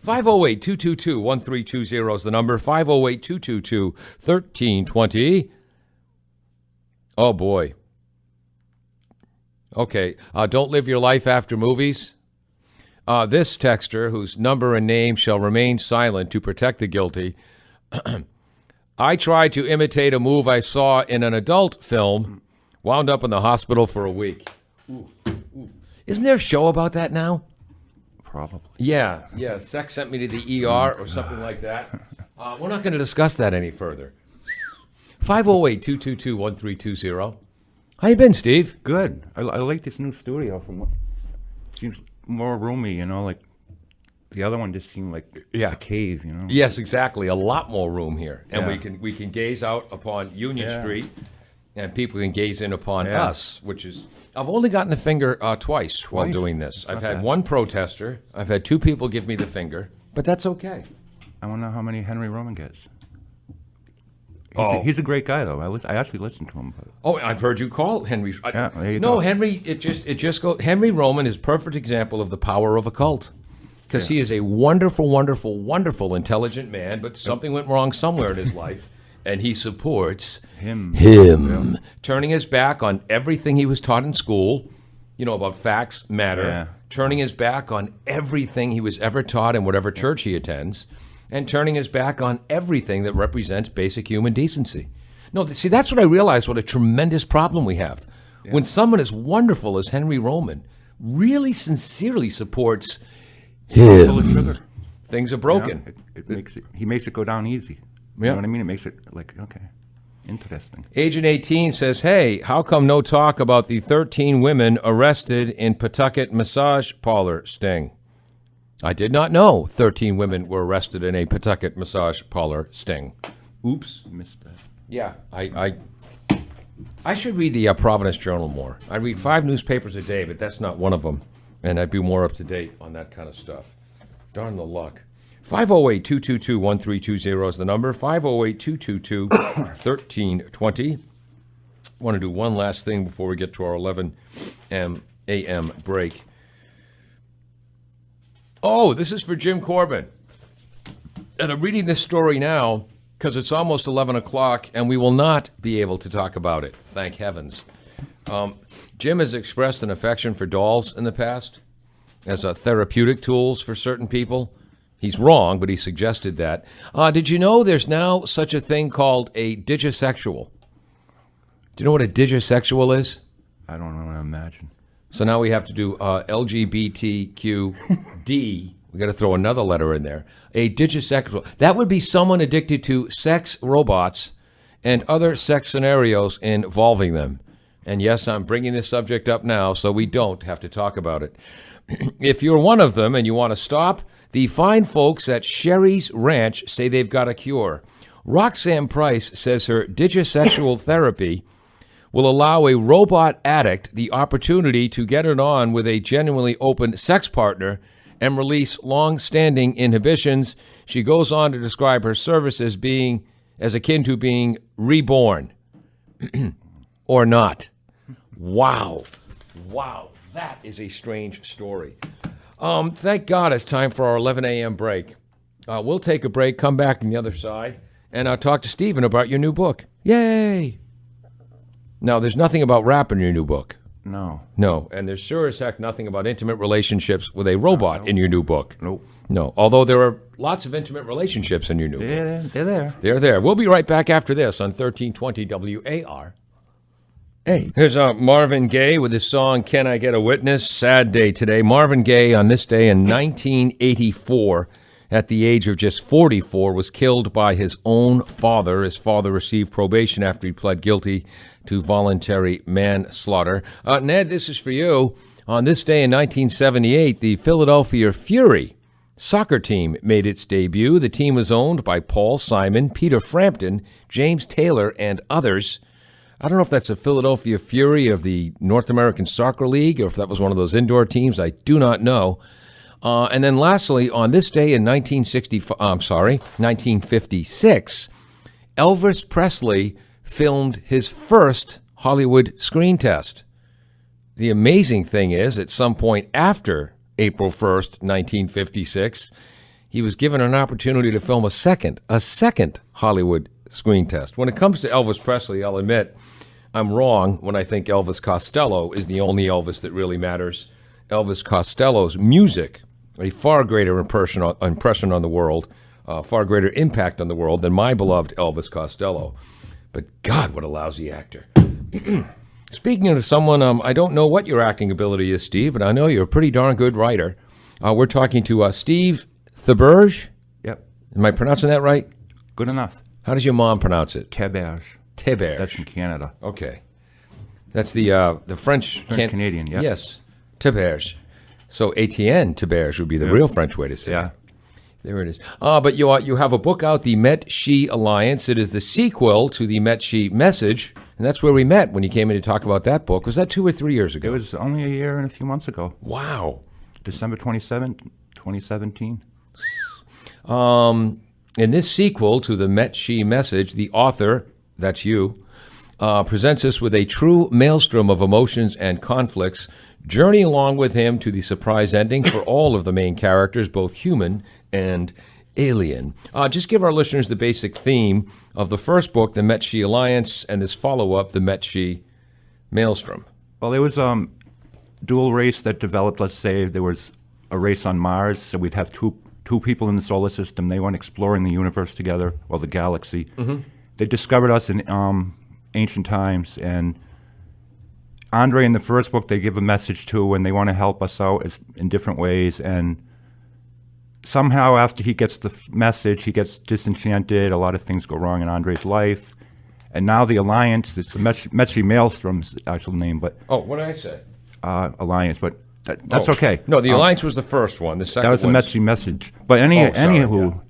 508-222-1320 is the number. 508-222-1320. Oh, boy. Okay. Don't live your life after movies. This texter, whose number and name shall remain silent to protect the guilty, I tried to imitate a move I saw in an adult film, wound up in the hospital for a week. Oof, oof. Isn't there a show about that now? Probably. Yeah. Sex sent me to the ER or something like that. We're not going to discuss that any further. 508-222-1320. How you been, Steve? Good. I like this new studio. Seems more roomy, like the other one just seemed like a cave, Yes, exactly. A lot more room here, and Yeah. we can gaze out upon Union Street, and people can gaze in upon us, which is. I've only gotten the finger twice while doing this. I've had one protester. I've had two people give me the finger, but that's okay. I want to know how many Henry Roman gets. Oh. He's a great guy, though. I actually listened to him. But. Oh, I've heard you call Henry. Yeah, there you no, go. Henry. It just goes. Henry Roman is a perfect example of the power of a cult, because he is a wonderful, wonderful, wonderful, intelligent man. But something went wrong somewhere in his life, and he supports Him. Yeah. Turning his back on everything he was taught in school, about facts matter. Yeah. Turning his back on everything he was ever taught in whatever church he attends. And turning his back on everything that represents basic human decency. No, see, that's what I realized, what a tremendous problem we have. Yeah. When someone as wonderful as Henry Roman really sincerely supports him, Full of sugar. Things are broken. He makes it go down easy. You know what I mean? It makes it okay, interesting. Agent 18 says, hey, how come no talk about the 13 women arrested in Pawtucket massage parlor sting? I did not know 13 women were arrested in a Pawtucket massage parlor sting. Oops. Missed that. Yeah, I should read the Providence Journal more. I read 5 newspapers a day, but that's not one of them. And I'd be more up to date on that kind of stuff. Darn the luck. 508-222-1320 is the number. 508-222-1320. I want to do one last thing before we get to our 11 a.m. break. Oh, this is for Jim Corbin. And I'm reading this story now because it's almost 11 o'clock, and we will not be able to talk about it, thank heavens. Jim has expressed an affection for dolls in the past as therapeutic tools for certain people. He's wrong, but he suggested that. Did you know there's now such a thing called a digisexual? Do you know what a digisexual is? I don't know what I imagine. So now we have to do LGBTQD. We got to throw another letter in there. A digisexual. That would be someone addicted to sex robots and other sex scenarios involving them. And yes, I'm bringing this subject up now so we don't have to talk about it. If you're one of them and you want to stop, the fine folks at Sherry's Ranch say they've got a cure. Roxanne Price says her digisexual therapy will allow a robot addict the opportunity to get it on with a genuinely open sex partner and release long-standing inhibitions. She goes on to describe her service as being as akin to being reborn or not. Wow, that is a strange story. Thank God it's time for our 11 a.m. break. We'll take a break, come back on the other side, and I'll talk to Stephen about your new book. Yay! Now, there's nothing about rap in your new book. No, and there's sure as heck nothing about intimate relationships with a robot in your new book. Nope. No, although there are lots of intimate relationships in your new book. They're there. They're there. We'll be right back after this on 1320 WARA. Here's Marvin Gaye with his song, Can I Get a Witness? Sad day today. Marvin Gaye, on this day in 1984, at the age of just 44, was killed by his own father. His father received probation after he pled guilty to voluntary manslaughter. Ned, this is for you. On this day in 1978, the Philadelphia Fury soccer team made its debut. The team was owned by Paul Simon, Peter Frampton, James Taylor, and others. I don't know if that's the Philadelphia Fury of the North American Soccer League or if that was one of those indoor teams. I do not know. And then lastly, on this day in 1956, Elvis Presley filmed his first Hollywood screen test. The amazing thing is, at some point after April 1st, 1956, he was given an opportunity to film a second Hollywood screen test. When it comes to Elvis Presley, I'll admit I'm wrong when I think Elvis Costello is the only Elvis that really matters. Elvis Costello's music, a far greater impression on the world, far greater impact on the world than my beloved Elvis Costello. But God, what a lousy actor. Speaking of someone, I don't know what your acting ability is, Steve, but I know you're a pretty darn good writer. We're talking to Steve Theberge. Yep. Am I pronouncing that right? Good enough. How does your mom pronounce it? Theberge. Theberge. That's from Canada. Okay. That's the French... Canadian, yeah. Yes. Theberge. So Etienne Theberge would be the real French way to say Yeah. it. There it is. But you have a book out, the Met-She Alliance. It is the sequel to the Met-She Message, and that's where we met when you came in to talk about that book. Was that 2 or 3 years It ago? was only a year and a few months ago. Wow. December 27th, 2017. In this sequel to the Met-She Message, the author, that's you, presents us with a true maelstrom of emotions and conflicts, journey along with him to the surprise ending for all of the main characters, both human and alien. Just give our listeners the basic theme of the first book, the Met-She Alliance, and this follow-up, the Met-She Maelstrom. Well, there was dual race that developed. Let's say there was a race on Mars, so we'd have two people in the solar system. They went exploring the universe together, or the galaxy. Mm-hmm. They discovered us in ancient times, and Andre in the first book they give a message to, and they want to help us out in different ways. And somehow after he gets the message, he gets disenchanted. A lot of things go wrong in Andre's life. And now the Alliance, it's the Met-She Maelstrom's actual name, but... Oh, what did I say? Alliance, but that's okay. No, the Alliance was the first one. The second That was a Met-She message. But anywho,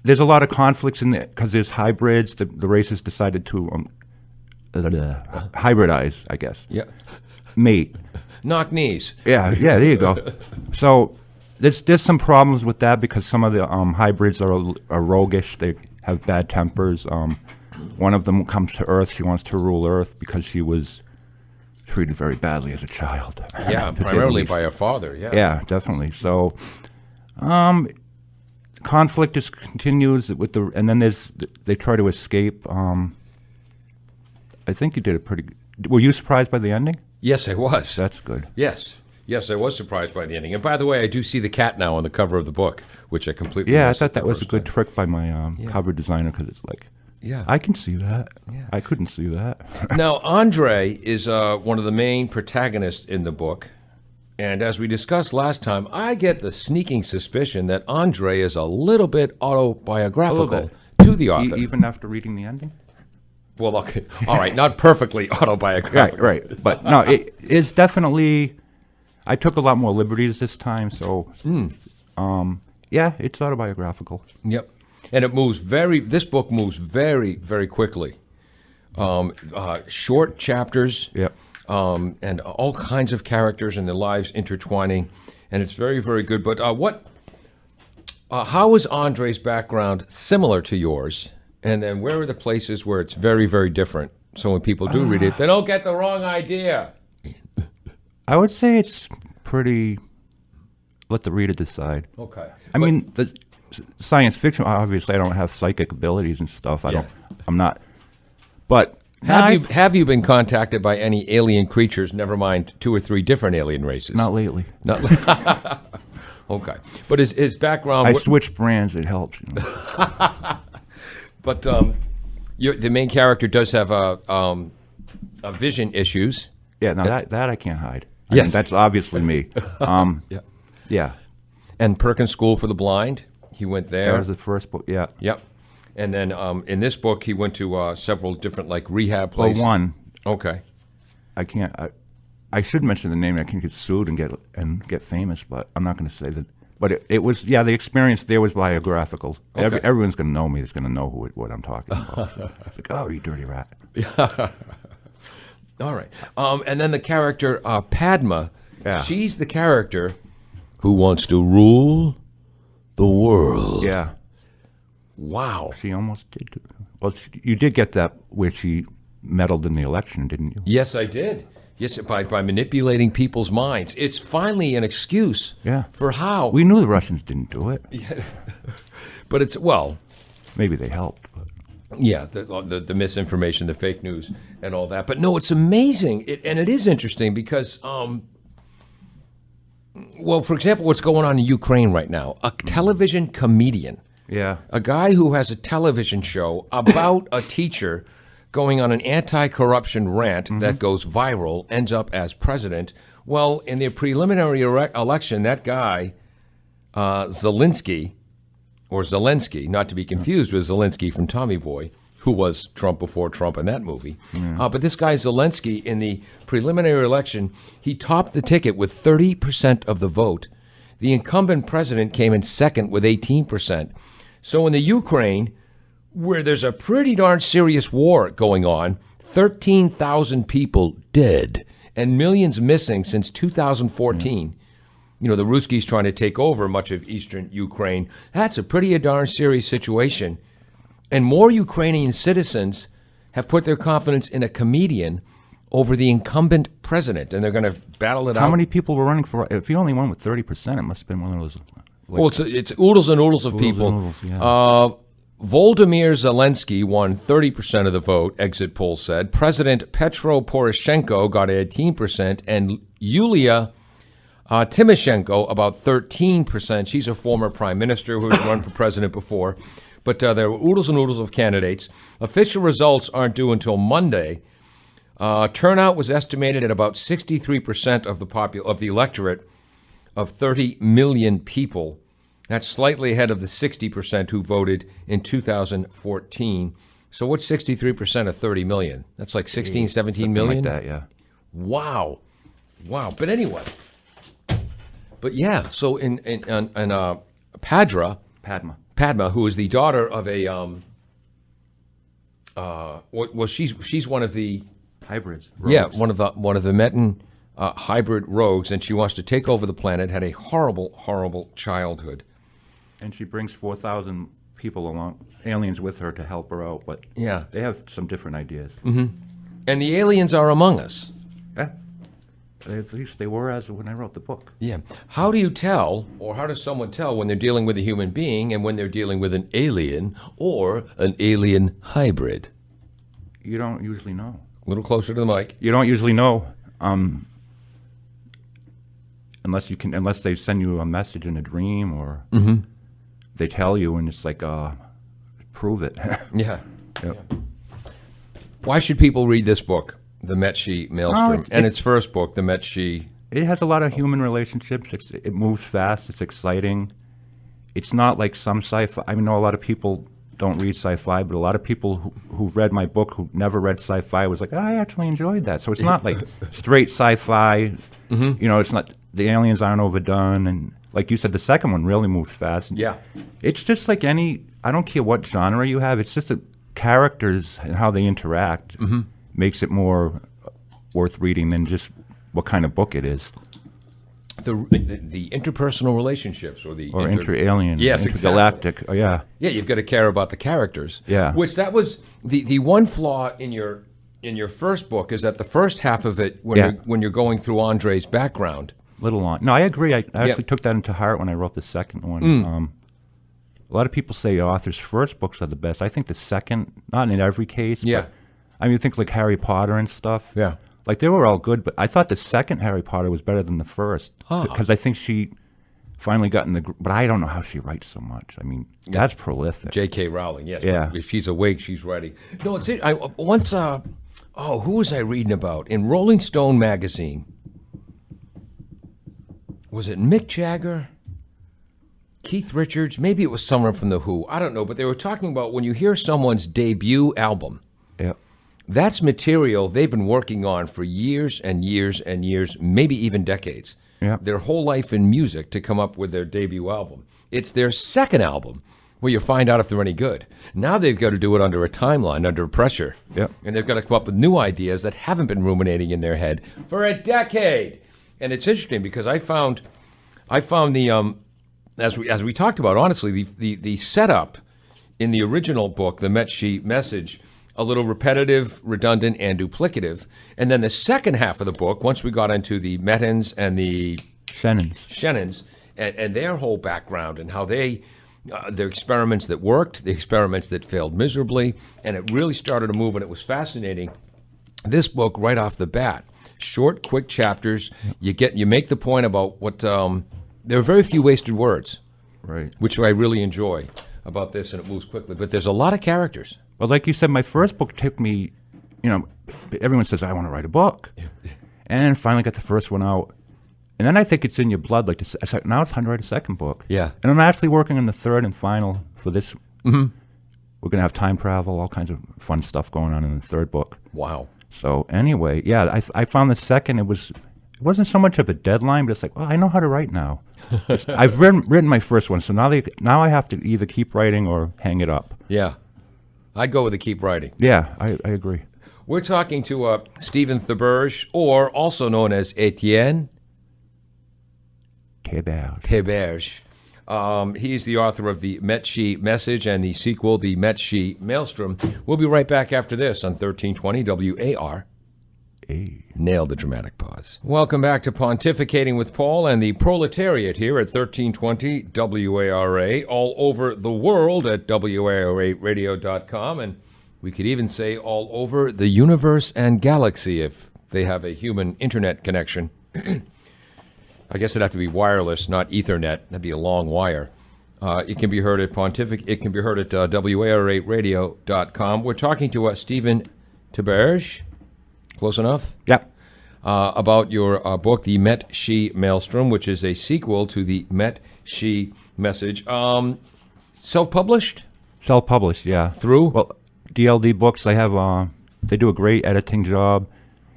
there's a lot of conflicts in there because there's hybrids. The races decided to hybridize, I guess. Yeah. Mate. Knock knees. Yeah, there you go. So there's some problems with that because some of the hybrids are roguish. They have bad tempers. One of them comes to Earth. She wants to rule Earth because she was treated very badly as a child. Yeah, primarily by her father. Yeah. Yeah, definitely. So, conflict just continues with and then they try to escape. I think you did a pretty. Were you surprised by the ending? Yes, I was. That's good. Yes, I was surprised by the ending. And by the way, I do see the cat now on the cover of the book, which I completely Yeah, I missed thought the that was a first good time. trick by my cover designer because it's like, Yeah. I can see that. Yeah. I couldn't see that. Now, Andre is one of the main protagonists in the book. And as we discussed last time, I get the sneaking suspicion that Andre is a little bit autobiographical to the author. Even after reading the ending? Well, okay. All right, not perfectly autobiographical. Right. But no, it's definitely. I took a lot more liberties this time, so yeah, it's autobiographical. Yep. And this book moves very, very quickly. Short chapters. Yep. And all kinds of characters and their lives intertwining, and it's very, very good. But how is Andre's background similar to yours? And then where are the places where it's very, very different? So when people do read it, they don't get the wrong idea. I would say it's pretty. Let the reader decide. Okay. I mean, the science fiction. Obviously, I don't have psychic abilities and stuff. I'm not. But have you been contacted by any alien creatures? Never mind 2 or 3 different alien races. Not lately. Not. Okay. But his background. I switched brands. It helps. You know? But the main character does have vision issues. Yeah, no, that I can't hide. I Yes. mean, that's obviously me. Yeah. Yeah. And Perkins School for the Blind, he went there. That was the first book, yeah. Yep. And then in this book, he went to several different rehab places. Well, one. Okay. I can't. I should mention the name. I can get sued and get famous, but I'm not going to say that. But it was the experience there was biographical. Okay. Everyone's going to know me. Is going to know what I'm talking about. So it's like, oh, you dirty rat. All right. And then the character Padma, she's the character who wants to rule the world. Yeah. Wow. She almost did. Well, you did get that where she meddled in the election, didn't you? Yes, I did. Yes, by manipulating people's minds. It's finally an excuse Yeah. for how. We knew the Russians didn't do it. But it's, well, Maybe they helped. But. yeah, the misinformation, the fake news, and all that. But no, it's amazing. And it is interesting because, well, for example, what's going on in Ukraine right now. A television comedian, Yeah. a guy who has a television show about a teacher going on an anti-corruption rant that goes viral, ends up as president. Well, in the preliminary election, that guy, Zelensky, not to be confused with Zelensky from Tommy Boy, who was Trump before Trump in that movie. But this guy Zelensky, in the preliminary election, he topped the ticket with 30% of the vote. The incumbent president came in second with 18%. So in the Ukraine, where there's a pretty darn serious war going on, 13,000 people dead and millions missing since 2014. You know, the Ruskies trying to take over much of eastern Ukraine. That's a pretty darn serious situation. And more Ukrainian citizens have put their confidence in a comedian over the incumbent president, and they're going to battle it out. How many people were running for? If you only won with 30%, it must have been one of those. Well, it's oodles and oodles of people. Oodles, yeah. Volodymyr Zelensky won 30% of the vote, exit polls said. President Petro Poroshenko got 18%, and Yulia Tymoshenko about 13%. She's a former prime minister who's run for president before. But there were oodles and oodles of candidates. Official results aren't due until Monday. Turnout was estimated at about 63% of the electorate of 30 million people. That's slightly ahead of the 60% who voted in 2014. So what's 63% of 30 million? That's like 16, 17 million? Like that, yeah. Wow. But anyway. But yeah, so in Padma, who is the daughter of a she's one of the hybrids. Yeah, rogues. one of the Metin hybrid rogues, and she wants to take over the planet. Had a horrible childhood. And she brings 4,000 people along, aliens with her to help her out, but Yeah. they have some different ideas. And the aliens are among us. Yeah. At least they were as when I wrote the book. Yeah. How do you tell, or how does someone tell when they're dealing with a human being and when they're dealing with an alien or an alien hybrid? You don't usually know. A little closer to the mic. You don't usually know, unless they send you a message in a dream or they tell you, and it's like, prove it. Yeah. Yep. Why should people read this book, The Metshi Maelstrom, it's- and its first book, The Metshi? It has a lot of human relationships. It moves fast. It's exciting. It's not like some sci-fi. I know a lot of people don't read sci-fi, but a lot of people who've read my book who never read sci-fi was like, I actually enjoyed that. So it's not like straight sci-fi. You know, it's not, the aliens aren't overdone. And like you said, the second one really moves fast. Yeah. It's just like I don't care what genre you have. It's just the characters and how they interact makes it more worth reading than just what kind of book it is. The interpersonal relationships or inter-alien, Yes, intergalactic. Oh, yeah. Yeah, you've got to care about the characters. Yeah. Which that was the one flaw in your first book is that the first half of it when you're going through Andre's background. Little on. No, I agree. I actually took that into heart when I wrote the second one. A lot of people say authors' first books are the best. I think the second, not in every case. Yeah. But, I mean, you think like Harry Potter and stuff. Yeah. Like they were all good, but I thought the second Harry Potter was better than the first because I think she finally got in the. But I don't know how she writes so much. I mean, that's prolific. J.K. Rowling, yes. Yeah. If she's awake, she's ready. No, it's it. Who was I reading about in Rolling Stone magazine? Was it Mick Jagger? Keith Richards? Maybe it was someone from The Who. I don't know, but they were talking about when you hear someone's debut album. Yeah. That's material they've been working on for years and years and years, maybe even decades. Yeah. Their whole life in music to come up with their debut album. It's their second album where you find out if they're any good. Now they've got to do it under a timeline, under pressure. Yeah. And they've got to come up with new ideas that haven't been ruminating in their head for a decade. And it's interesting because I found the as we talked about, honestly, the setup in the original book, The Metshi Message, a little repetitive, redundant, and duplicative. And then the second half of the book, once we got into the Mettons and the Shannons and their whole background and how they, their experiments that worked, the experiments that failed miserably, and it really started to move, and it was fascinating. This book, right off the bat, short, quick chapters. You make the point about what there are very few wasted words, Right. which I really enjoy about this, and it moves quickly. But there's a lot of characters. Well, like you said, my first book took me, everyone says, I want to write a book. And finally got the first one out. And then I think it's in your blood. Now it's time to write a second book. Yeah. And I'm actually working on the third and final for this. Mm-hmm. We're going to have time travel, all kinds of fun stuff going on in the third book. Wow. So anyway, yeah, I found the second, it wasn't so much of a deadline, but it's like, well, I know how to write now. I've written my first one, so now I have to either keep writing or hang it up. Yeah. I'd go with the keep writing. Yeah, I agree. We're talking to Stephen Theberge, or also known as Etienne Theberge. He's the author of the Met-She Message and the sequel, the Met-She Maelstrom. We'll be right back after this on 1320 WAR. Nailed the dramatic pause. Welcome back to Pontificating with Paul and the Proletariat here at 1320 WARA, all over the world at WARAradio.com, and we could even say all over the universe and galaxy if they have a human internet connection. I guess it'd have to be wireless, not Ethernet. That'd be a long wire. It can be heard at It can be heard at WARAradio.com. We're talking to Stephen Theberge. Close enough? Yep. About your book, The Met-She Maelstrom, which is a sequel to the Met-She Message. Self-published? Self-published, yeah. Through? Well, DLD Books, they do a great editing job,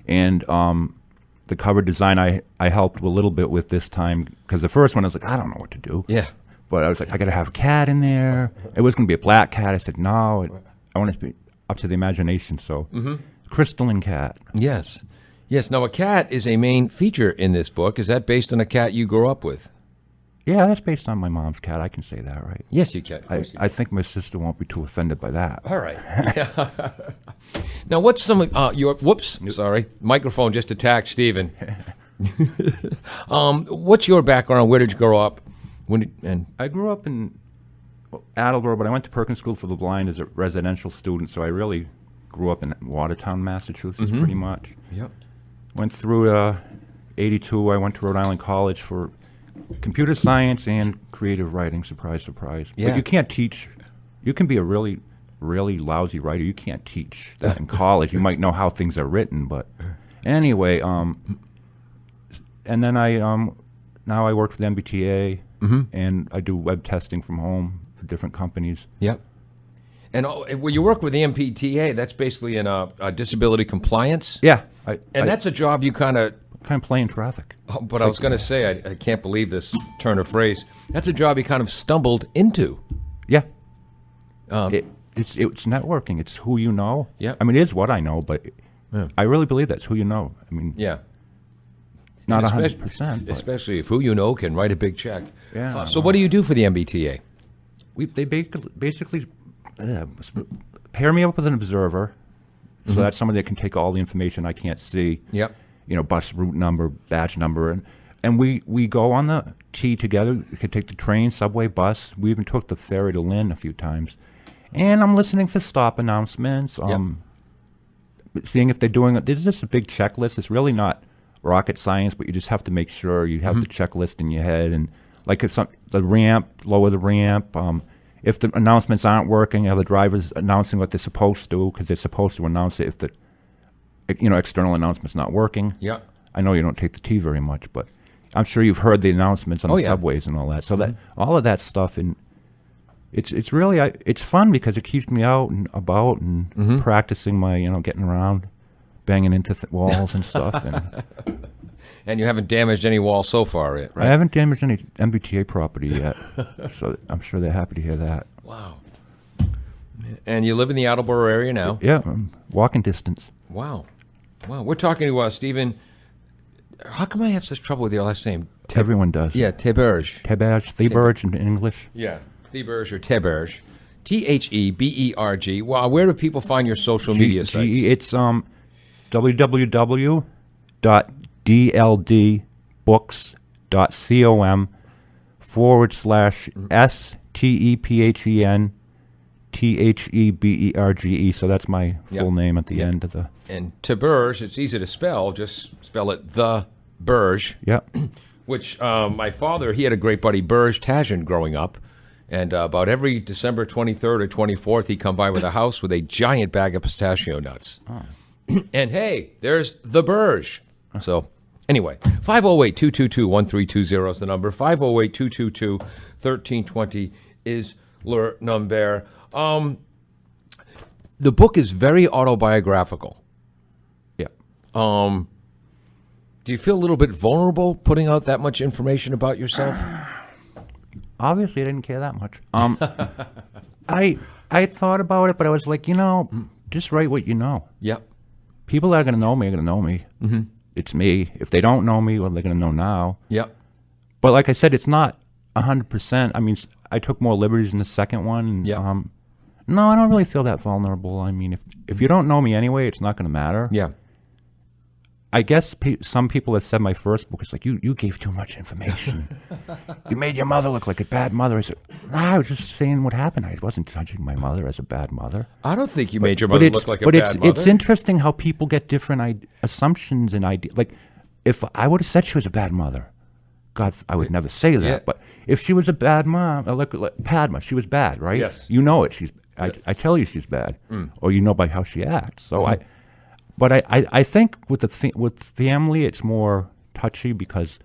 and the cover design I helped a little bit with this time, because the first one I was like, I don't know what to do. Yeah. But I was like, I got to have a cat in there. It was going to be a black cat. I said, no, I want it to be up to the imagination, so crystalline cat. Yes. Yes. Now, a cat is a main feature in this book. Is that based on a cat you grew up with? Yeah, that's based on my mom's cat. I can say that, right? Yes, you can. Of course you can. I think my sister won't be too offended by that. All right. Now, what's some of your... Whoops, sorry. Microphone just attacked Stephen. What's your background? Where did you grow up? I grew up in Attleboro, but I went to Perkins School for the Blind as a residential student, so I really grew up in Watertown, Massachusetts, pretty much. Yep. Went through 82. I went to Rhode Island College for computer science and creative writing. Surprise, surprise. Yeah. But you can't teach. You can be a really, really lousy writer. You can't teach that in college. You might know how things are written, but anyway. And then now I work for the MBTA, and I do web testing from home for different companies. Yep. And when you work with the MPTA, that's basically in a disability compliance. Yeah. That's a job you kind of play in traffic. But I was going to say, I can't believe this turn of phrase. That's a job you kind of stumbled into. Yeah. It's networking. It's who you know. Yeah. I mean, it is what I know, but I really believe that's who you know. I mean, yeah. Not 100%. Especially if who you know can write a big check. Yeah. So what do you do for the MBTA? They basically pair me up with an observer, so that's somebody that can take all the information I can't see. Yep. Bus route number, batch number, and we go on the T together. We can take the train, subway, bus. We even took the ferry to Lynn a few times. And I'm listening for stop announcements, seeing if they're doing it. There's just a big checklist. It's really not rocket science, but you just have to make sure you have the checklist in your head. And like if the ramp, lower the ramp. If the announcements aren't working, are the drivers announcing what they're supposed to? Because they're supposed to announce it if the external announcement's not working. Yeah. I know you don't take the T very much, but I'm sure you've heard the announcements on the subways and all that. So that all of that stuff, and it's really it's fun because it keeps me out and about and practicing my getting around, banging into walls and stuff. And you haven't damaged any wall so far, right? I haven't damaged any MBTA property yet, so I'm sure they're happy to hear that. Wow. And you live in the Attleboro area now? Yeah, walking distance. Wow. We're talking to Stephen. How come I have such trouble with your last name? Everyone does. Yeah, Theberge. Theberge in English. Yeah, Theberge or Theberge. Theberg. Well, where do people find your social media sites? It's www.dldbooks.com/STEPHENTHEBERGE. So that's my full name at the end of the. And Theberge, it's easy to spell. Just spell it the Berge. Yeah. Which my father, he had a great buddy, Berge Tajan, growing up. And about every December 23rd or 24th, he'd come by with a house with a giant bag of pistachio nuts. Oh. And hey, there's the Berge. So anyway, 508-222-1320 is the number. 508-222-1320 is le number. The book is very autobiographical. Yeah. Do you feel a little bit vulnerable putting out that much information about yourself? Obviously, I didn't care that much. I thought about it, but I was like, just write what you know. Yep. People that are going to know me are going to know me. Mm-hmm. It's me. If they don't know me, well, they're going to know now. Yep. But like I said, it's not 100%. I mean, I took more liberties in the second one. Yeah. No, I don't really feel that vulnerable. I mean, if you don't know me anyway, it's not going to matter. Yeah. I guess some people have said my first book is like, you gave too much information. You made your mother look like a bad mother. I said, I was just saying what happened. I wasn't judging my mother as a bad mother. I don't think you made your mother look like a bad mother. But it's interesting how people get different assumptions and ideas. Like, if I would have said she was a bad mother, God, I would never say that. Yeah. But if she was a bad mom, like Padma, she was bad, right? Yes. You know it. I tell you she's bad, or you know by how she acts. So But I think with family, it's more touchy because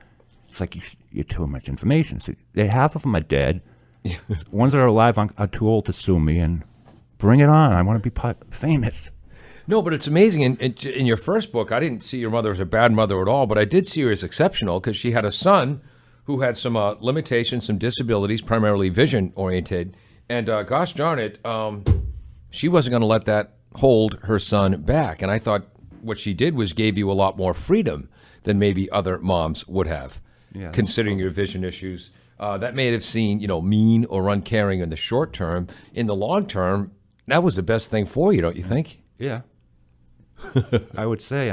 it's like you're too much information. So half of them are dead. Ones that are alive are too old to sue me, and bring it on. I want to be famous. No, but it's amazing. In your first book, I didn't see your mother as a bad mother at all, but I did see her as exceptional because she had a son who had some limitations, some disabilities, primarily vision-oriented. And gosh darn it, she wasn't going to let that hold her son back. And I thought what she did was gave you a lot more freedom than maybe other moms would have, considering your vision issues. That may have seemed, mean or uncaring in the short term. In the long term, that was the best thing for you, don't you think? Yeah. I would say,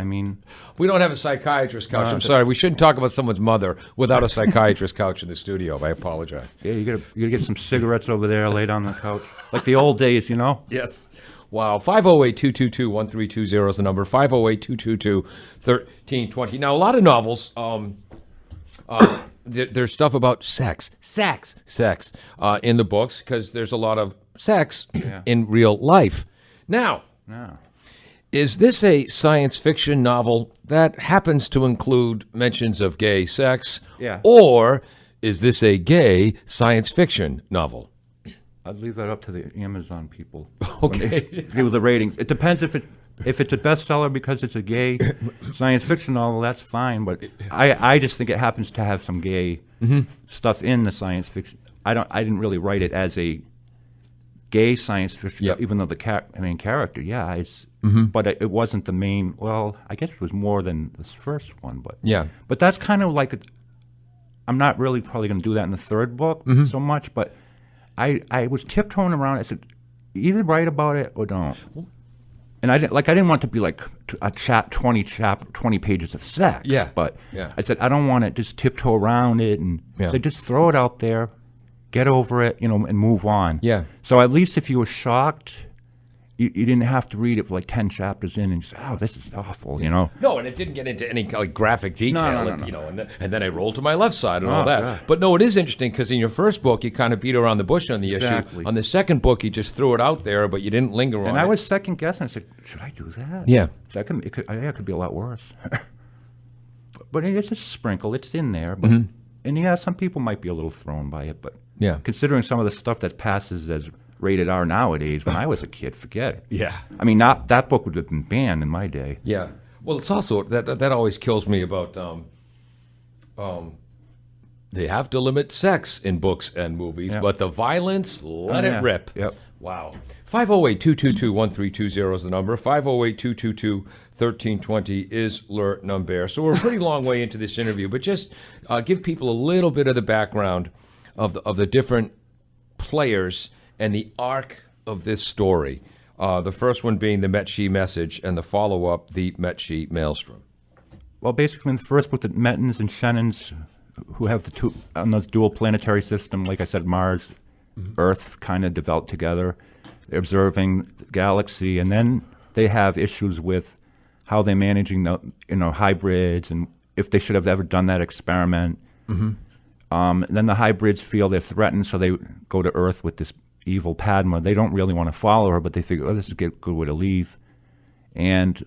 we don't have a psychiatrist couch. I'm sorry. We shouldn't talk about someone's mother without a psychiatrist couch in the studio. I apologize. Yeah, you gotta get some cigarettes over there laid on the couch. Like the old days, Yes. Wow. 508-222-1320 is the number. 508-222-1320. Now, a lot of novels, there's stuff about sex in the books because there's a lot of sex in real life. Now, is this a science fiction novel that happens to include mentions of gay sex? Yeah. Or is this a gay science fiction novel? I'd leave that up to the Amazon people. Okay. Do the ratings. It depends if it's a bestseller because it's a gay science fiction novel. That's fine, but I just think it happens to have some gay stuff in the science fiction. I didn't really write it as a gay science fiction, even though the main character, it's. But it wasn't the main. Well, I guess it was more than this first one, but But that's kind of like I'm not really probably going to do that in the third book so much, but. I was tiptoeing around. I said, either write about it or don't. And I didn't want it to be like a 20 pages of sex. Yeah. But I said, I don't want to just tiptoe around it and so just throw it out there, get over it, and move on. Yeah. So at least if you were shocked, you didn't have to read it for like 10 chapters in and you say, oh, this is awful, No, and it didn't get into any graphic detail, No. And then I rolled to my left side and all that. God. But no, it is interesting because in your first book, you kind of beat around the bush on the issue. On the second book, you just threw it out there, but you didn't linger on it. And I was second guessing. I said, should I do that? Yeah. So it could be a lot worse. But it's just a sprinkle. It's in there. But, and some people might be a little thrown by it. But considering some of the stuff that passes as rated R nowadays, when I was a kid, forget it. Yeah. That book would have been banned in my day. Yeah. Well, it's also, that always kills me about, they have to limit sex in books and movies, but the violence, let it rip. Yep. Wow. 508-222-1320 is the number. 508-222-1320 is le number. So we're a pretty long way into this interview, but just give people a little bit of the background of the different players and the arc of this story. The first one being the Metshi message, and the follow-up, the Metshi maelstrom. Well, basically, in the first book, the Metans and Shennons, who have the two on those dual planetary system, like I said, Mars, Earth, kind of developed together. They're observing the galaxy, and then they have issues with how they're managing the hybrids, and if they should have ever done that experiment. Then the hybrids feel they're threatened, so they go to Earth with this evil Padma. They don't really want to follow her, but they figure, oh, this is a good way to leave. And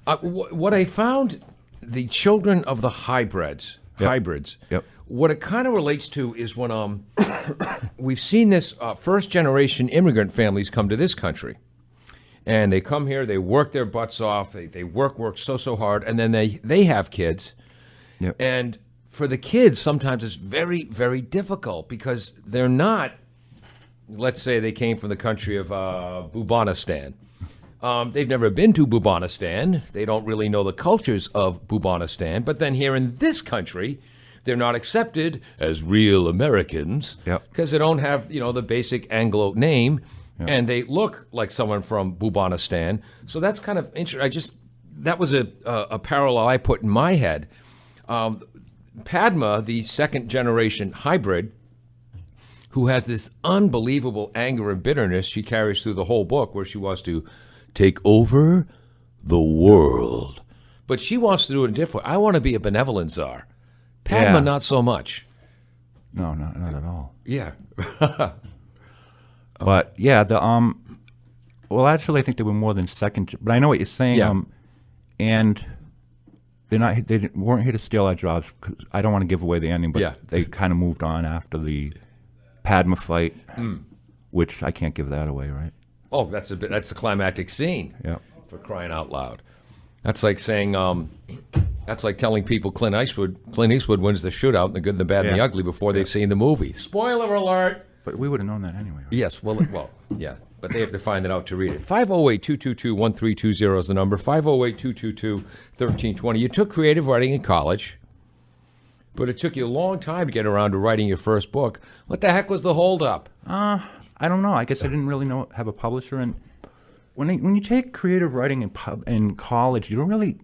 what I found, the children of the hybrids, Yep. what it kind of relates to is when we've seen this first-generation immigrant families come to this country. And they come here, they work their butts off, they work so hard, and then they have kids. Yep. And for the kids, sometimes it's very, very difficult because they're not, let's say they came from the country of Bubanistan. They've never been to Bubanistan. They don't really know the cultures of Bubanistan. But then here in this country, they're not accepted as real Americans because they don't have, the basic Anglo name. And they look like someone from Bubanistan. So that's kind of interesting. That was a parallel I put in my head. Padma, the second-generation hybrid, who has this unbelievable anger and bitterness she carries through the whole book, where she wants to take over the world. But she wants to do it in a different way. I want to be a benevolent czar. Padma, not so much. No, not at all. Yeah. But yeah, well, actually, I think they were more than second. But I know what you're saying. Yeah. And they weren't here to steal our jobs. 'Cause I don't want to give away the ending, but they kind of moved on after the Padma fight, which I can't give that away, right? Oh, that's the climactic scene. Yeah. For crying out loud. That's like saying, that's like telling people Clint Eastwood wins the shootout in The Good, the Bad, and the Ugly before they've seen the movie. Spoiler alert! But we would have known that anyway, right? Yes, well, yeah. But they have to find it out to read it. 508-222-1320 is the number. 508-222-1320. You took creative writing in college, but it took you a long time to get around to writing your first book. What the heck was the holdup? I don't know. I guess I didn't really have a publisher. And when you take creative writing in college, you don't really.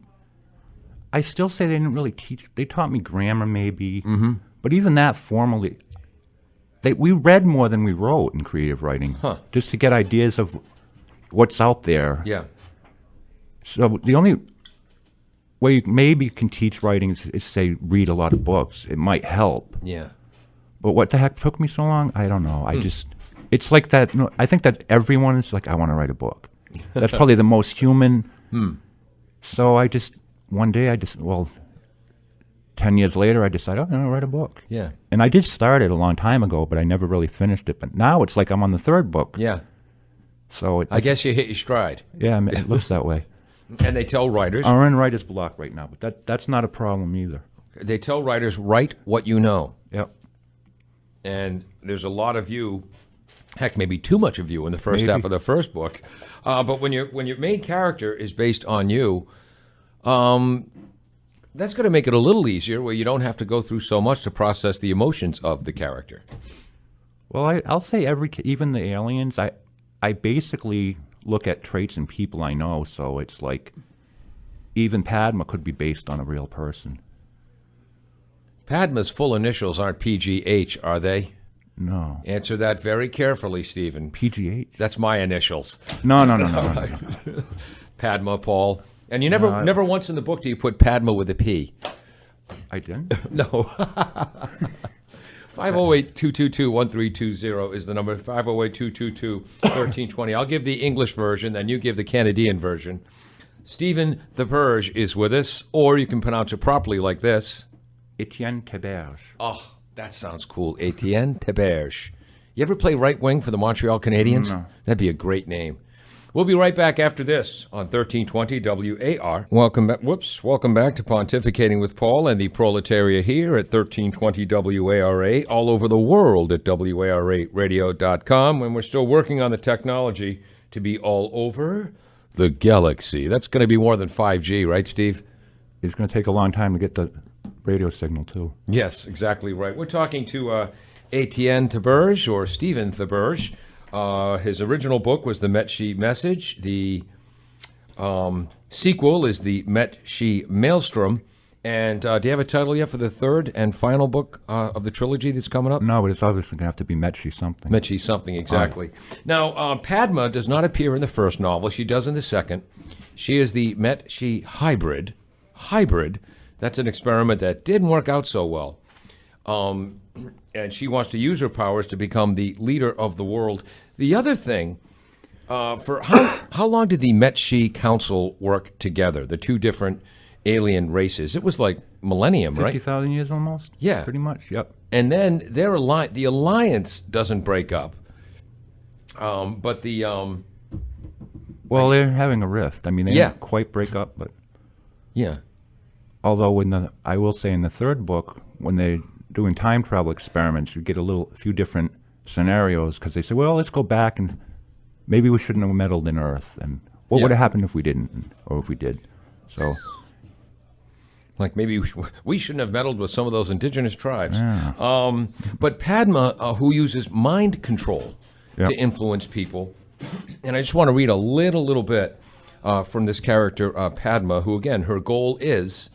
I still say they didn't really teach. They taught me grammar, maybe, but even that formally. We read more than we wrote in creative writing, just to get ideas of what's out there. Yeah. So the only way you maybe can teach writing is say read a lot of books. It might help. Yeah. But what the heck took me so long? I don't know. It's like that. I think that everyone is like, I want to write a book. That's probably the most human. So one day 10 years later, I decided, I'm going to write a book. Yeah. And I did start it a long time ago, but I never really finished it. But now it's like I'm on the third book. Yeah. So I guess you hit your stride. Yeah, it looks that way. And they tell writers. I'm in writer's block right now, but that's not a problem either. They tell writers, write what you know. Yep. And there's a lot of you, heck, maybe too much of you in the first half of the first book. But when your main character is based on you, that's going to make it a little easier where you don't have to go through so much to process the emotions of the character. Well, I'll say even the aliens, I basically look at traits in people I know, so it's like even Padma could be based on a real person. Padma's full initials aren't PGH, are they? No. Answer that very carefully, Stephen. PGH? That's my initials. No. Padma, Paul. And you never once in the book do you put Padma with a P. I didn't? No. 508-222-1320 is the number. 508-222-1320. I'll give the English version, then you give the Canadian version. Stephen the Purge is with us, or you can pronounce it properly like this. Etienne Theberge. Oh, that sounds cool. Etienne Theberge. You ever play right wing for the Montreal Canadiens? No. That'd be a great name. We'll be right back after this on 1320 WAR. Welcome back to Pontificating with Paul and the Proletariat here at 1320 WARA, all over the world at WARAradio.com, when we're still working on the technology to be all over the galaxy. That's going to be more than 5G, right, Steve? It's going to take a long time to get the radio signal, too. Yes, exactly right. We're talking to Etienne Theberge, or Stephen Theberge. His original book was The Metshi Message. The sequel is The Metshi Maelstrom. And do you have a title yet for the third and final book of the trilogy that's coming up? No, but it's obviously going to have to be Metshi something. Metshi something, exactly. Now, Padma does not appear in the first novel. She does in the second. She is the Metshi hybrid. Hybrid, that's an experiment that didn't work out so well. And she wants to use her powers to become the leader of the world. The other thing, for how long did the Metshi Council work together, the two different alien races? It was like millennium, right? 50,000 years almost? Yeah. Pretty much, yep. And then the alliance doesn't break up. But the... well, they're having a rift. I mean, they didn't quite break up, but... Yeah. Although I will say in the third book, when they're doing time travel experiments, you get a few different scenarios, because they say, well, let's go back and maybe we shouldn't have meddled in Earth. And what would have happened if we didn't, or if we did? So... Like maybe we shouldn't have meddled with some of those indigenous tribes. Yeah. But Padma, who uses mind control to influence people, and I just want to read a little bit from this character, Padma, who, again, her goal is,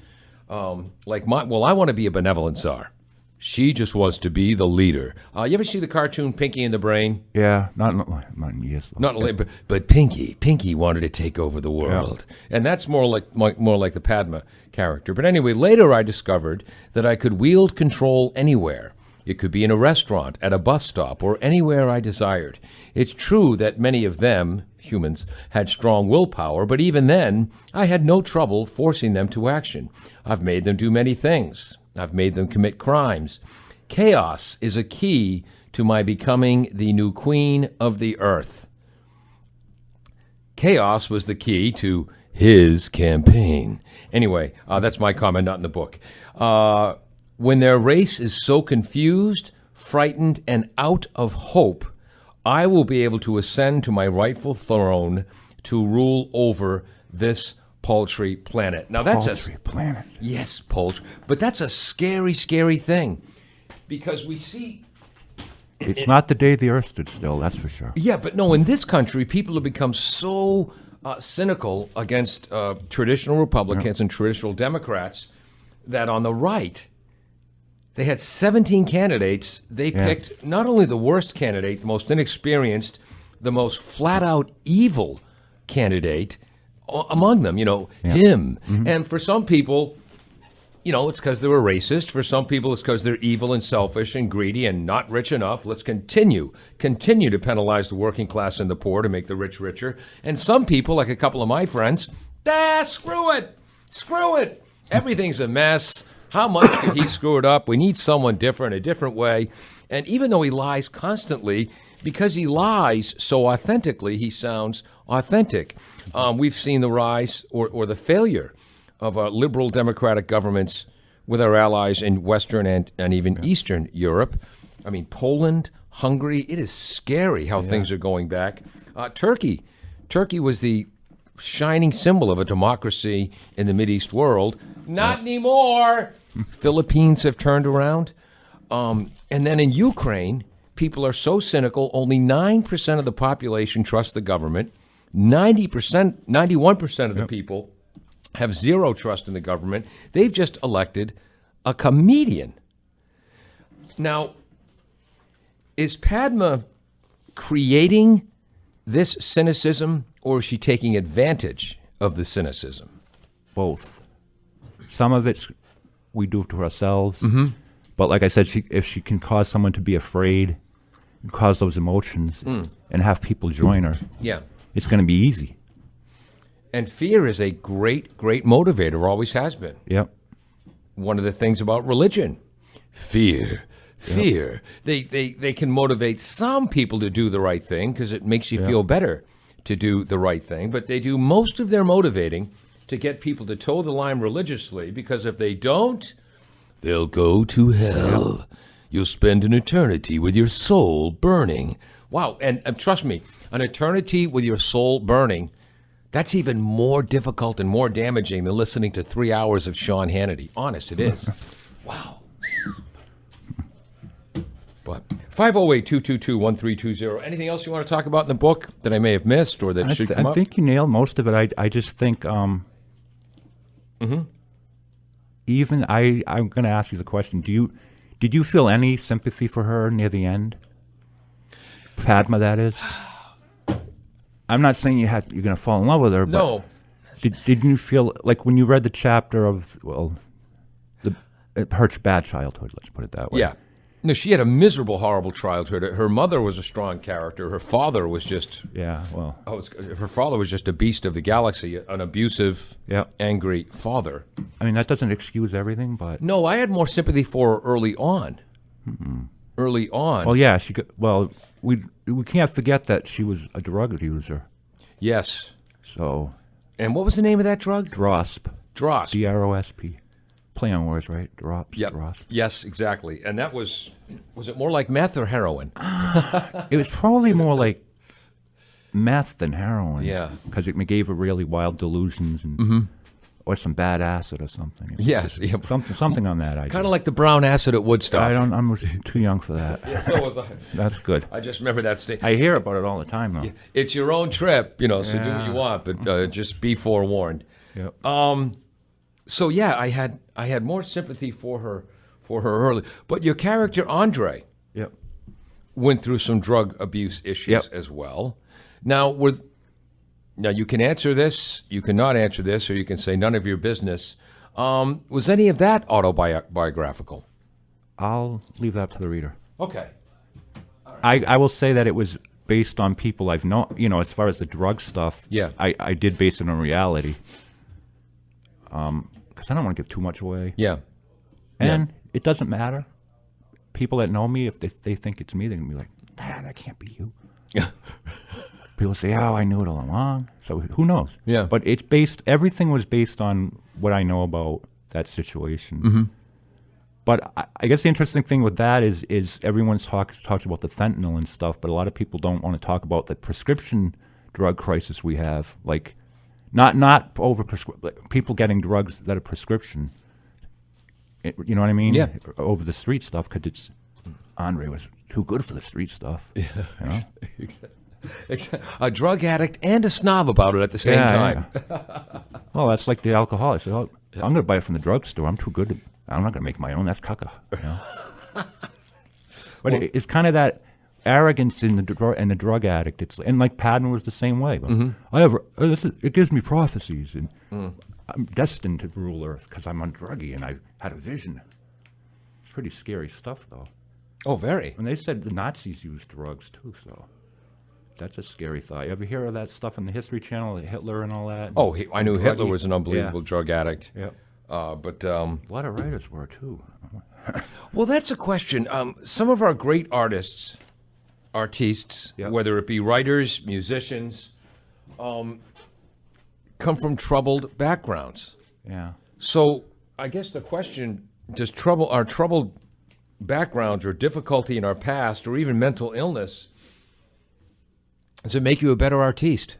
I want to be a benevolent czar. She just wants to be the leader. You ever see the cartoon Pinky and the Brain? Yeah, not in years. But Pinky wanted to take over the world, and that's more like the Padma character. But anyway, later I discovered that I could wield control anywhere. It could be in a restaurant, at a bus stop, or anywhere I desired. It's true that many of them, humans, had strong willpower, but even then, I had no trouble forcing them to action. I've made them do many things. I've made them commit crimes. Chaos is a key to my becoming the new queen of the earth. Chaos was the key to his campaign. Anyway, that's my comment, not in the book. When their race is so confused, frightened, and out of hope, I will be able to ascend to my rightful throne to rule over this paltry planet. Now that's paltry planet. Yes, paltry. But that's a scary, scary thing, because we see. It's not the day the Earth stood still. That's for sure. Yeah, but no, in this country, people have become so cynical against traditional Republicans and traditional Democrats that on the right, they had 17 candidates. They picked not only the worst candidate, the most inexperienced, the most flat-out evil candidate among them, him. Mm-hmm. And for some people, it's because they were racist. For some people, it's because they're evil and selfish and greedy and not rich enough. Let's continue to penalize the working class and the poor to make the rich richer. And some people, like a couple of my friends, screw it. Everything's a mess. How much could he screw it up? We need someone different, a different way. And even though he lies constantly, because he lies so authentically, he sounds authentic. We've seen the rise or the failure of liberal democratic governments with our allies in Western and even Eastern Europe. I mean, Poland, Hungary, it is scary how things are going back. Turkey was the shining symbol of a democracy in the Mideast world. Not anymore. Philippines have turned around. And then in Ukraine, people are so cynical, only 9% of the population trust the government. 91% of the people have zero trust in the government. They've just elected a comedian. Now, is Padma creating this cynicism, or is she taking advantage of the cynicism? Both. Some of it we do to ourselves, but like I said, if she can cause someone to be afraid, cause those emotions, and have people join her, it's going to be easy. And fear is a great, great motivator, always has been. Yep. One of the things about religion, fear. They can motivate some people to do the right thing because it makes you feel better to do the right thing, but they do most of their motivating to get people to toe the line religiously, because if they don't, they'll go to hell. You'll spend an eternity with your soul burning. Wow, and trust me, an eternity with your soul burning, that's even more difficult and more damaging than listening to 3 hours of Sean Hannity. Honest, it is. Wow. But 508-222-1320. Anything else you want to talk about in the book that I may have missed or that should come up? I think you nailed most of it. I just think even I'm going to ask you the question. Did you feel any sympathy for her near the end? Padma, that is. I'm not saying you're going to fall in love with her, but No. didn't you feel like when you read the chapter of her bad childhood? Let's put it that way. Yeah. No, she had a miserable, horrible childhood. Her mother was a strong character. Her father was just... Yeah, well... her father was just a beast of the galaxy, an abusive, angry father. I mean, that doesn't excuse everything, but... No, I had more sympathy for her early on. Early on. Well, yeah, we can't forget that she was a drug user. Yes. So... And what was the name of that drug? Drosp. Drosp. D-R-O-S-P. Play on words, right? Drops. Yep. Drosp. Yes, exactly. And that was it more like meth or heroin? It was probably more like meth than heroin. Yeah. Because it gave her really wild delusions and or some bad acid or something. Yes. Yeah. Something on that idea. Kind of like the brown acid at Woodstock. I'm too young for that. Yeah, so was I. That's good. I just remember that statement. I hear about it all the time, though. It's your own trip, so do what you want, but just be forewarned. Yep. So yeah, I had more sympathy for her early. But your character Andre Yep. went through some drug abuse issues as well. Now you can answer this, you cannot answer this, or you can say none of your business. Was any of that autobiographical? I'll leave that to the reader. Okay. I will say that it was based on people I've known. As far as the drug stuff, Yeah. I did base it on reality. Because I don't want to give too much away. Yeah. And it doesn't matter. People that know me, if they think it's me, they're going to be like, that can't be you. People say, oh, I knew it all along. So who knows? Yeah. But everything was based on what I know about that situation. Mm-hmm. But I guess the interesting thing with that is everyone talks about the fentanyl and stuff, but a lot of people don't want to talk about the prescription drug crisis we have. Like, not over people getting drugs that are prescription. You know what I mean? Yeah. Over the street stuff, because Andre was too good for the street stuff. Yeah. You know? A drug addict and a snob about it at the same time. Yeah. Well, that's like the alcoholic. So I'm going to buy it from the drugstore. I'm too good. I'm not going to make my own. That's caca. You know? But it's kind of that arrogance in the drug addict. And like Padma was the same way. It gives me prophecies, and I'm destined to rule Earth because I'm on druggy and I had a vision. It's pretty scary stuff, though. Oh, very. And they said the Nazis used drugs too, so that's a scary thought. You ever hear of that stuff on the History Channel, Hitler and all that? Oh, I knew Hitler was an unbelievable drug addict. Yeah. But a lot of writers were too. well, that's a question. Some of our great artists, whether it be writers, musicians, come from troubled backgrounds. Yeah. So I guess the question: does our troubled backgrounds or difficulty in our past, or even mental illness, does it make you a better artiste?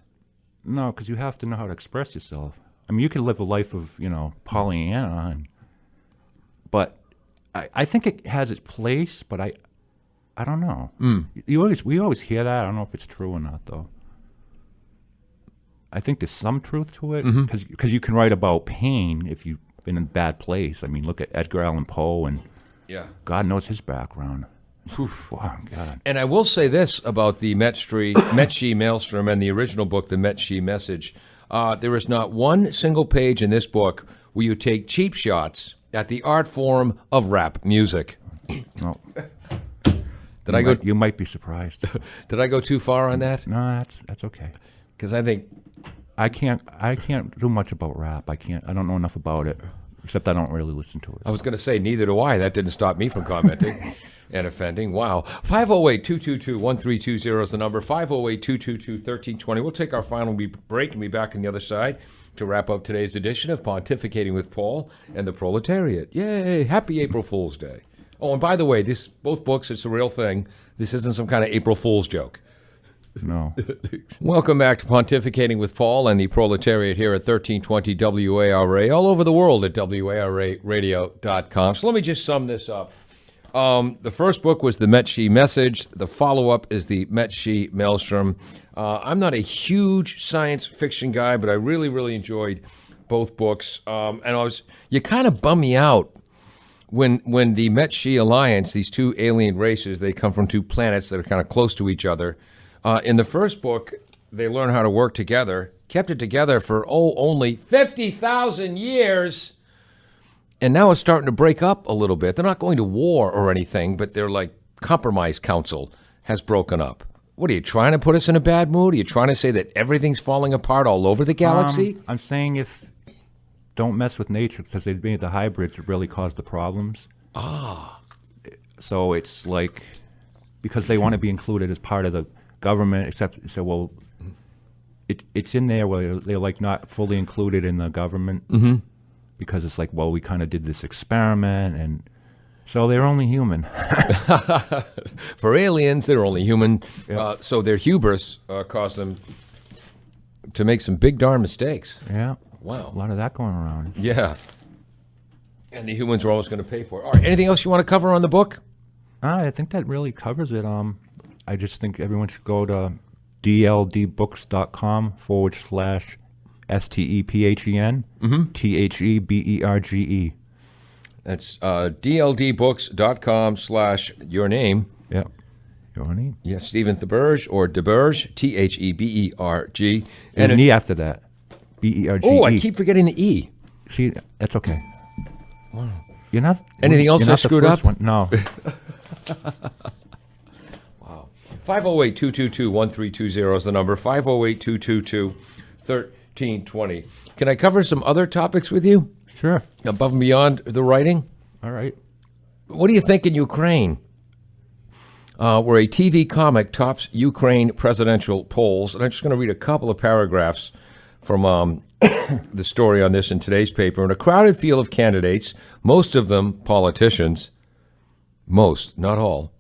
No, because you have to know how to express yourself. I mean, you can live a life of, Pollyanna, but I think it has its place, but I don't know. We always hear that. I don't know if it's true or not, though. I think there's some truth to it, because you can write about pain if you've been in a bad place. I mean, look at Edgar Allan Poe, and God knows his background. Wow, God. And I will say this about the Metshi Maelstrom and the original book, The Metshi Message. There is not one single page in this book where you take cheap shots at the art form of rap music. No. You might be surprised. Did I go too far on that? No, that's okay. Because I think I can't do much about rap. I don't know enough about it, except I don't really listen to it. I was going to say, neither do I. That didn't stop me from commenting and offending. Wow. 508-222-1320 is the number. 508-222-1320. We'll take our final break and be back on the other side to wrap up today's edition of Pontificating with Paul and the Proletariat. Yay! Happy April Fool's Day. Oh, and by the way, both books, it's a real thing. This isn't some kind of April Fool's joke. No. Welcome back to Pontificating with Paul and the Proletariat here at 1320 WARA, all over the world at WARAradio.com. So let me just sum this up. The first book was The Met-She Message. The follow-up is The Met-She Maelstrom. I'm not a huge science fiction guy, but I really, really enjoyed both books. You kind of bum me out when the Met-She Alliance, these two alien races, they come from two planets that are kind of close to each other. In the first book, they learn how to work together, kept it together for, only 50,000 years. And now it's starting to break up a little bit. They're not going to war or anything, but they're like compromise council has broken up. What are you trying to put us in a bad mood? Are you trying to say that everything's falling apart all over the galaxy? I'm saying don't mess with nature because they made the hybrids that really caused the problems. So it's like because they want to be included as part of the government, except so well, it's in there where they're like not fully included in the government. Mm-hmm. Because it's like, well, we kind of did this experiment, and so they're only human. For aliens, they're only human. Yep. So their hubris caused them to make some big darn mistakes. Yeah. Wow. A lot of that going around. Yeah. And the humans are always going to pay for it. All right. Anything else you want to cover on the book? I think that really covers it. I just think everyone should go to dldbooks.com/STEPHEN, THEBERGE. That's dldbooks.com/your name. Yep. Your name? Yes, Stephen Theberge or DeBerge, THEBERG. And an E after that. BERGE. Oh, I keep forgetting the E. See, that's okay. Wow. You're not. Anything else you're I not the screwed first up? One. No. Wow. 508-222-1320 is the number. 508-222-1320. Can I cover some other topics with you? Sure. Above and beyond the writing? All right. What do you think in Ukraine? Where a TV comic tops Ukraine presidential polls. And I'm just going to read a couple of paragraphs from the story on this in today's paper. In a crowded field of candidates, most of them politicians, most, not all,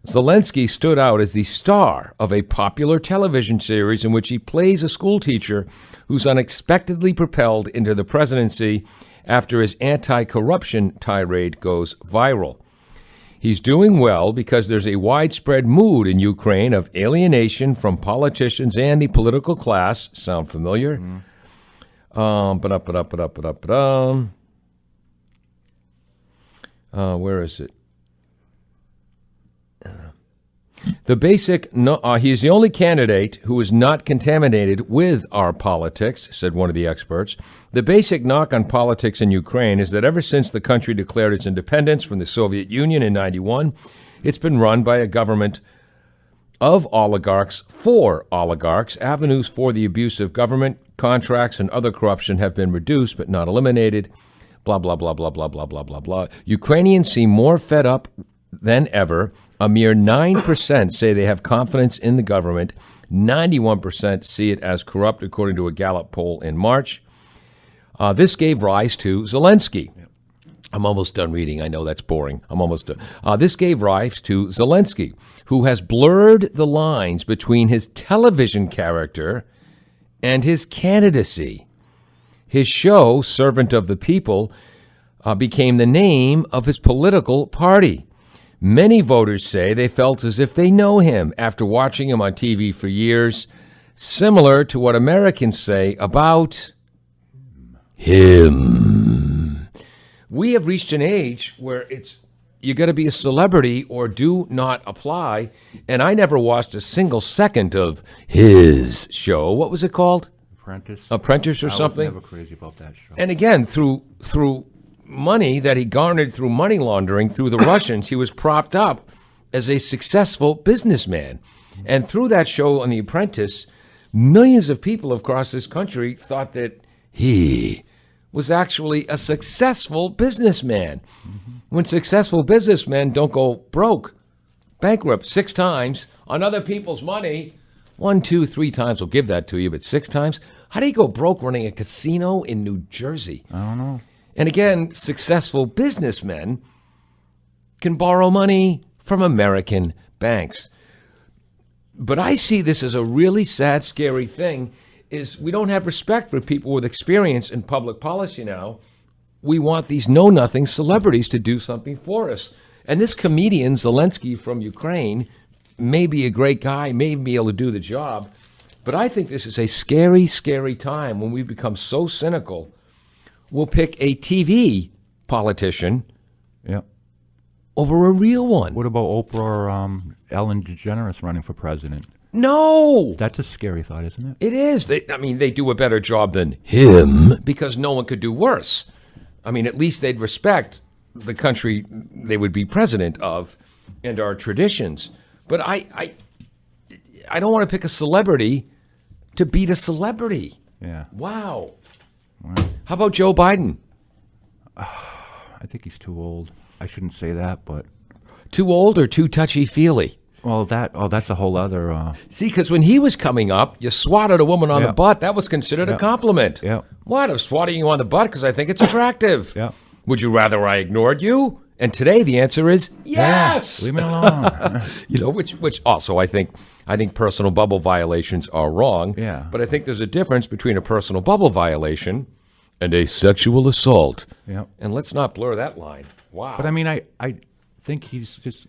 Zelensky stood out as the star of a popular television series in which he plays a schoolteacher who's unexpectedly propelled into the presidency after his anti-corruption tirade goes viral. He's doing well because there's a widespread mood in Ukraine of alienation from politicians and the political class. Sound familiar? Where is it? He's the only candidate who is not contaminated with our politics, said one of the experts. The basic knock on politics in Ukraine is that ever since the country declared its independence from the Soviet Union in 1991, it's been run by a government of oligarchs for oligarchs. Avenues for the abuse of government, contracts, and other corruption have been reduced but not eliminated. Blah, blah, blah, blah, blah, blah, blah, blah, blah. Ukrainians seem more fed up than ever. A mere 9% say they have confidence in the government. 91% see it as corrupt, according to a Gallup poll in March. This gave rise to Zelensky. I'm almost done reading. I know that's boring. I'm almost done. This gave rise to Zelensky, who has blurred the lines between his television character and his candidacy. His show, Servant of the People, became the name of his political party. Many voters say they felt as if they know him after watching him on TV for years, similar to what Americans say about him. We have reached an age where you got to be a celebrity or do not apply, and I never watched a single second of his show. What was it called? Apprentice or something? I was never crazy about that show. And again, through money that he garnered through money laundering through the Russians, he was propped up as a successful businessman. And through that show on The Apprentice, millions of people across this country thought that he was actually a successful businessman. Mm-hmm. When successful businessmen don't go bankrupt 6 times on other people's money, 1, 2, 3 times will give that to you, but 6 times? How do you go broke running a casino in New Jersey? I don't know. And again, successful businessmen can borrow money from American banks. But I see this as a really sad, scary thing, is we don't have respect for people with experience in public policy now. We want these know-nothing celebrities to do something for us. And this comedian, Zelensky from Ukraine, may be a great guy, may be able to do the job, but I think this is a scary, scary time when we become so cynical. We'll pick a TV politician Yeah. over a real one. What about Oprah or Ellen DeGeneres running for president? No! That's a scary thought, isn't it? It is. They do a better job than him because no one could do worse. I mean, at least they'd respect the country they would be president of and our traditions. But I don't want to pick a celebrity to beat a celebrity. Yeah. Wow. How about Joe Biden? I think he's too old. I shouldn't say that, but Too old or too touchy-feely? that's a whole other. See, because when he was coming up, you swatted a woman on the Yeah. butt. That was considered a Yeah. compliment. Yeah. What? I'm swatting you on the butt because I think it's attractive. Yeah. Would you rather I ignored you? And today the answer is yes. Leave me alone. Which also I think personal bubble violations are wrong. Yeah. But I think there's a difference between a personal bubble violation and a sexual assault. Yeah. And let's not blur that line. Wow. But I mean, I think he's just,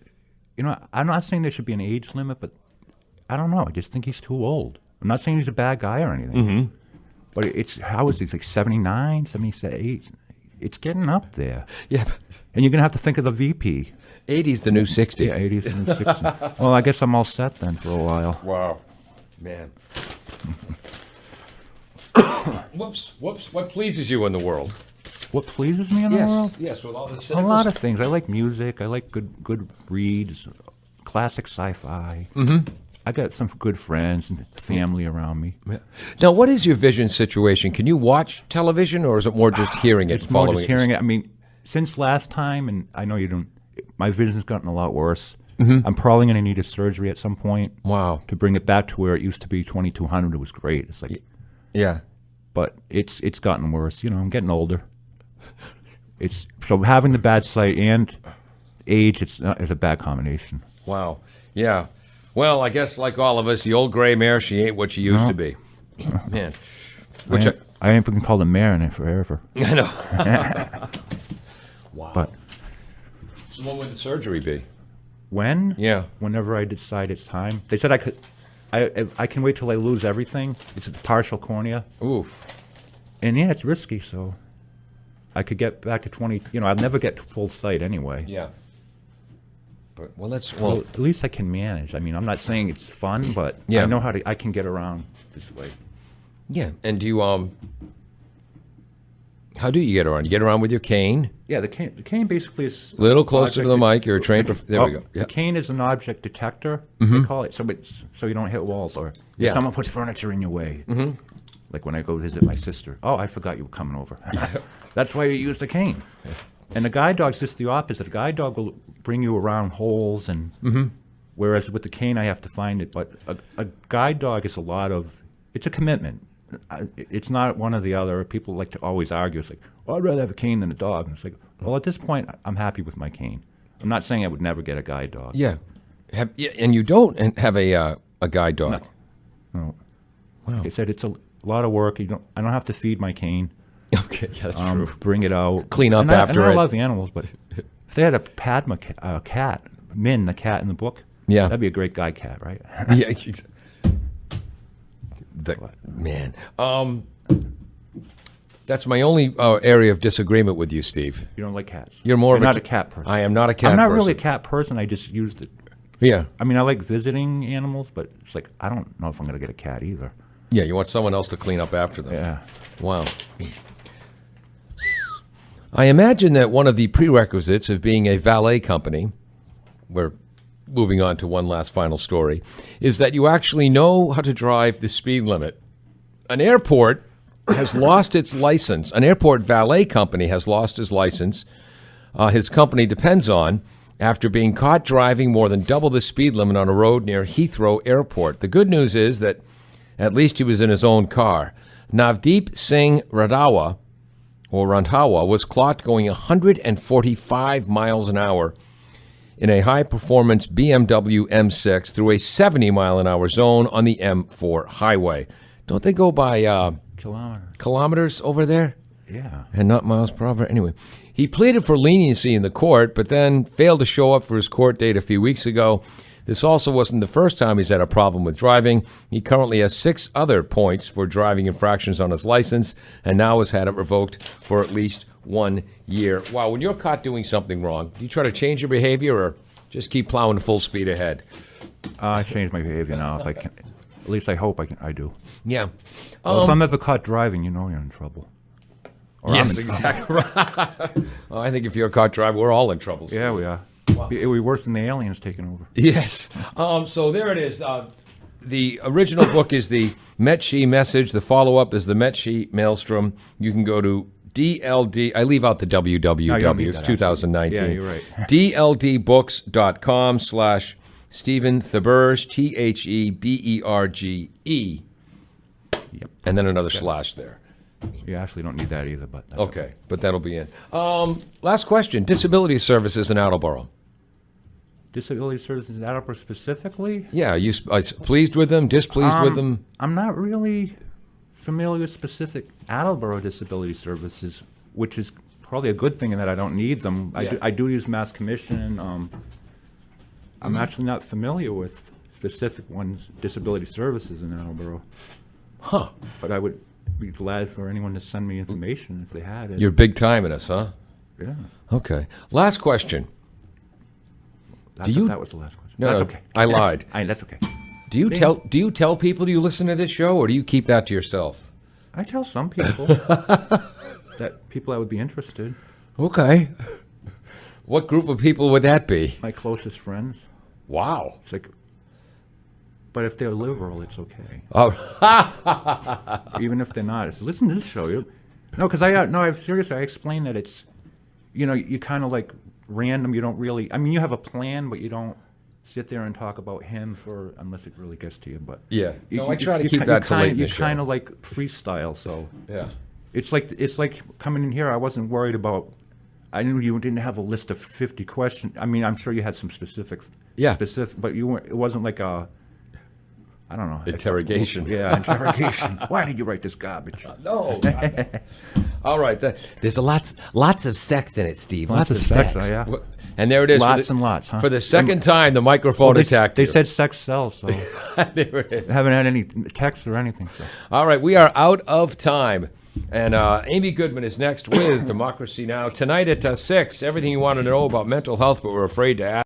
I'm not saying there should be an age limit, but I don't know. I just think he's too old. I'm not saying he's a bad guy or anything. Mm-hmm. But how is he? He's like 79, 78? It's getting up there. Yeah. And you're going to have to think of the VP. 80's the new 60. Yeah, 80s and 60s. Well, I guess I'm all set then for a while. Wow. Man. Whoops. What pleases you in the world? What pleases me in the world? Yes, with all the A cynical lot of things. I like music. I like good reads, classic sci-fi. Mm-hmm. I got some good friends and family around me. Yeah. Now, what is your vision situation? Can you watch television, or is it more just hearing it, It's more following just hearing it. I mean, since last time, and I know you don't, my vision's gotten a lot worse. Mm-hmm. I'm probably going to need a surgery at some point. Wow. To bring it back to where it used to be, 2200. It was great. It's like, Yeah. but it's gotten worse. I'm getting older. So having the bad sight and age, it's a bad combination. Wow. Yeah. Well, I guess like all of us, the old gray mare, she ain't what she used to be. Man. Which I ain't been called a mayor in it forever. I know. Wow. But So what would the surgery be? when? Yeah. Whenever I decide it's time. They said I can wait till I lose everything. It's a partial cornea. Oof. And yeah, it's risky, so I could get back to 20. I'll never get full sight anyway. Yeah. But well, Well, at least I can manage. I mean, I'm not saying it's fun, but Yeah. I know I can get around this way. yeah. And do you how do you get around? You get around with your cane? Yeah, the cane basically is A little closer to the object- mic. You're a trained. There we go. The Yeah. cane is an object detector, they call it, so you don't hit walls or Yeah. if someone puts furniture in your way. Mm-hmm. Like when I go visit my sister. Oh, I forgot you were coming over. That's why you use the cane. And the guide dog's just the opposite. A guide dog will bring you around holes, and whereas with the cane I have to find it. But a guide dog is it's a commitment. It's not one or the other. People like to always argue. It's like, well, I'd rather have a cane than a dog. And it's like, well, at this point, I'm happy with my cane. I'm not saying I would never get a guide dog. Yeah. And you don't have a guide dog. No. Like I said, it's a lot of work. I don't have to feed my cane. Okay, yeah, that's true. Bring it out. Clean up after I it. love animals, but if they had a Padma cat, Min, the cat in the book, Yeah. that'd be a great guide cat, right? Yeah. Man. That's my only area of disagreement with you, Steve. You don't like cats. You're more of not a cat person. I am not a cat I'm not person. really a cat person. I just used it. Yeah. I mean, I like visiting animals, but it's like I don't know if I'm going to get a cat either. Yeah, you want someone else to clean up after them. Yeah. Wow. I imagine that one of the prerequisites of being a valet company, we're moving on to one last final story, is that you actually know how to drive the speed limit. An airport has lost its license. An airport valet company has lost his license. His company depends on after being caught driving more than double the speed limit on a road near Heathrow Airport. The good news is that at least he was in his own car. Navdeep Singh Randhawa was clocked going 145 miles an hour in a high-performance BMW M6 through a 70-mile-an-hour zone on the M4 highway. Don't they go by Kilometer. kilometers over there? Yeah. And not miles per hour. Anyway, he pleaded for leniency in the court, but then failed to show up for his court date a few weeks ago. This also wasn't the first time he's had a problem with driving. He currently has 6 other points for driving infractions on his license, and now has had it revoked for at least 1 year. Wow, when you're caught doing something wrong, do you try to change your behavior or just keep plowing full speed ahead? I changed my behavior now. If I can, at least I hope I do. Yeah. Well, if I'm ever caught driving, you know you're in trouble. Or I'm Yes, in trouble. exactly right. Well, I think if you're a caught driver, we're all in trouble. Yeah, we are. It would be worse than the aliens taking over. Yes. So there it is. The original book is the Metshi Message. The follow-up is the Metshi Maelstrom. You can go to DLD. I leave out the www. No, you don't need It's that, 2019. Yeah, you're right. DLDbooks.com/Stephen Theberge, THEBERGE. Yep. And then another slash there. You actually don't need that either, but that's Okay, but that'll be in. Last question. Disability services in Attleboro. Disability services in Attleboro specifically? Yeah, you pleased with them, displeased with them? I'm not really familiar with specific Attleboro disability services, which is probably a good thing in that I don't need them. Yeah. I do use Mass Commission. I'm actually not familiar with specific ones, disability services in Attleboro. Huh. But I would be glad for anyone to send me information if they had it. You're big time in us, huh? Yeah. Okay. Last question. I Do thought you- that was the last question. No, That's no, okay. I lied. That's okay. Do you tell people you listen to this show, or do you keep that to yourself? I tell some people that would be interested. Okay. What group of people would that be? My closest friends. Wow. It's like, but if they're liberal, it's okay. Oh, Even if they're not, it's listen to this show. No, because I'm serious. I explain that it's, you kind of like random. You don't really. I mean, you have a plan, but you don't sit there and talk about him unless it really gets to you. But yeah. you- No, I you- try to you keep ki- that you to late in kinda- the You show. kind of like freestyle. So Yeah. it's like coming in here. I wasn't worried about. I knew you didn't have a list of 50 questions. I mean, I'm sure you had some specific. Yeah. Specific, but you weren't. It wasn't like a. I don't know. Interrogation. Yeah, interrogation. Why did you write this garbage? No. All right. There's lots of sex in it, Steve. Lots of sex, yeah. And there it is. Lots and lots, huh? For the second time, the microphone attacked They you. said sex sells, so There it is. haven't had any texts or anything. So. All right, we are out of time. And Amy Goodman is next with Democracy Now! Tonight at 6. Everything you want to know about mental health, but we're afraid to ask.